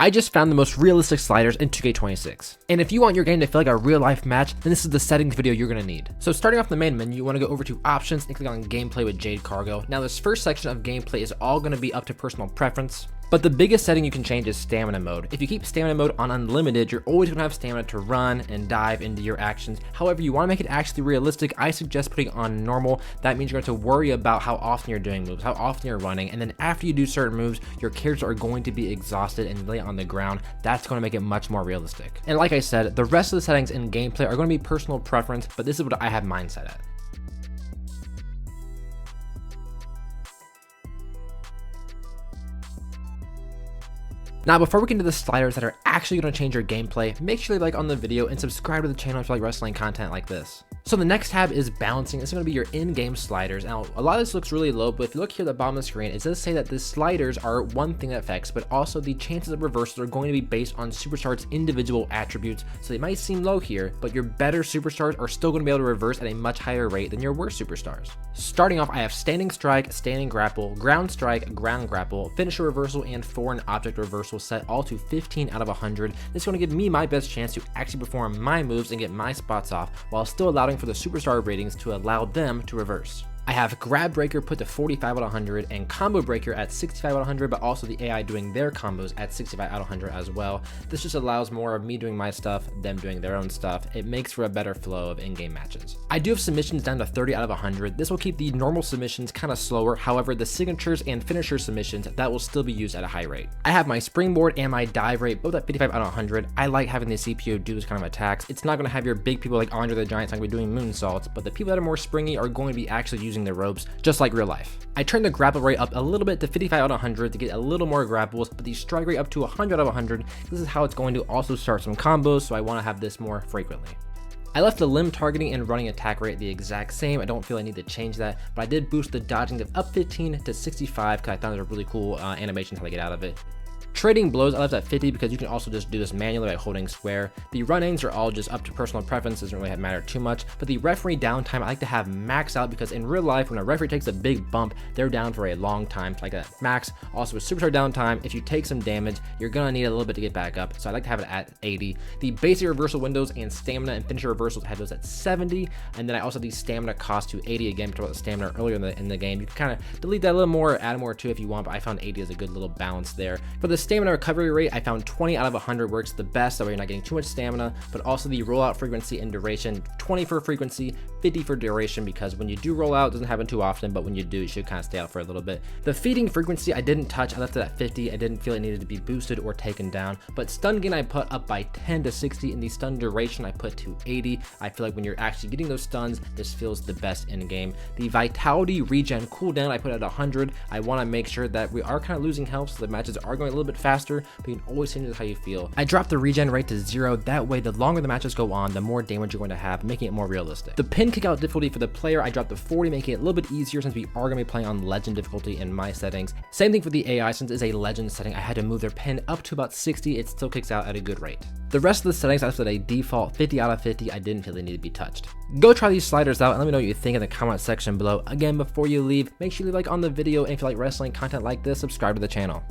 I just found the most realistic sliders in 2K26. And if you want your game to feel like a real life match, then this is the settings video you're gonna need. So starting off the main menu, you wanna go over to options and click on gameplay with Jade Cargo. Now this first section of gameplay is all gonna be up to personal preference. But the biggest setting you can change is stamina mode. If you keep stamina mode on unlimited, you're always gonna have stamina to run and dive into your actions. However, you wanna make it actually realistic, I suggest putting on normal. That means you're going to worry about how often you're doing moves, how often you're running, and then after you do certain moves, your characters are going to be exhausted and lay on the ground. That's gonna make it much more realistic. And like I said, the rest of the settings in gameplay are gonna be personal preference, but this is what I have mine set at. Now, before we get into the sliders that are actually going to change your gameplay, make sure you like on the video and subscribe to the channel if you like wrestling content like this. So the next tab is balancing. It's going to be your in-game sliders. Now, a lot of this looks really low, but if you look here at the bottom of the screen, it does say that the sliders are one thing that affects, but also the chances of reversals are going to be based on superstars' individual attributes. So they might seem low here, but your better superstars are still going to be able to reverse at a much higher rate than your worst superstars. Starting off, I have standing strike, standing grapple, ground strike, ground grapple, finisher reversal, and foreign object reversal set all to 15 out of 100. This is going to give me my best chance to actually perform my moves and get my spots off while still allowing for the superstar ratings to allow them to reverse. I have grab breaker put to 45 out of 100 and combo breaker at 65 out of 100, but also the AI doing their combos at 65 out of 100 as well. This just allows more of me doing my stuff, them doing their own stuff. It makes for a better flow of in-game matches. I do have submissions down to 30 out of 100. This will keep the normal submissions kind of slower. However, the signatures and finisher submissions, that will still be used at a high rate. I have my springboard and my dive rate both at 55 out of 100. I like having the CPU do this kind of attacks. It's not going to have your big people like Andre the Giant's not going to be doing moonsaults, but the people that are more springy are going to be actually using the ropes, just like real life. I turned the grapple rate up a little bit to 55 out of 100 to get a little more grapples, but the strike rate up to 100 out of 100. This is how it's going to also start some combos, so I want to have this more frequently. I left the limb targeting and running attack rate the exact same. I don't feel I need to change that, but I did boost the dodging to up 15 to 65 because I thought it was a really cool animation how to get out of it. Trading blows, I left at 50 because you can also just do this manually by holding square. The run-ins are all just up to personal preference, doesn't really matter too much, but the referee downtime I like to have max out because in real life, when a referee takes a big bump, they're down for a long time, so like a max. Also with superstar downtime, if you take some damage, you're gonna need a little bit to get back up, so I like to have it at 80. The basic reversal windows and stamina and finisher reversals, I have those at 70, and then I also have the stamina cost to 80. Again, we talked about the stamina earlier in the game. You can kind of delete that a little more, add more too if you want, but I found 80 as a good little balance there. For the stamina recovery rate, I found 20 out of 100 works the best, that way you're not getting too much stamina, but also the rollout frequency and duration, 20 for frequency, 50 for duration, because when you do roll out, it doesn't happen too often, but when you do, you should kind of stay out for a little bit. The feeding frequency I didn't touch, I left it at 50. I didn't feel it needed to be boosted or taken down, but stun gain I put up by 10 to 60, and the stun duration I put to 80. I feel like when you're actually getting those stuns, this feels the best in game. The vitality regen cooldown I put at 100. I want to make sure that we are kind of losing health, so the matches are going a little bit faster, but you can always change how you feel. I dropped the regen rate to 0. That way, the longer the matches go on, the more damage you're going to have, making it more realistic. The pin kick out difficulty for the player, I dropped to 40, making it a little bit easier since we are going to be playing on legend difficulty in my settings. Same thing for the AI, since it's a legend setting, I had to move their pin up to about 60. It still kicks out at a good rate. The rest of the settings I left at a default 50 out of 50. I didn't feel they needed to be touched. Go try these sliders out and let me know what you think in the comment section below. Again, before you leave, make sure you leave a like on the video, and if you like wrestling content like this, subscribe to the channel.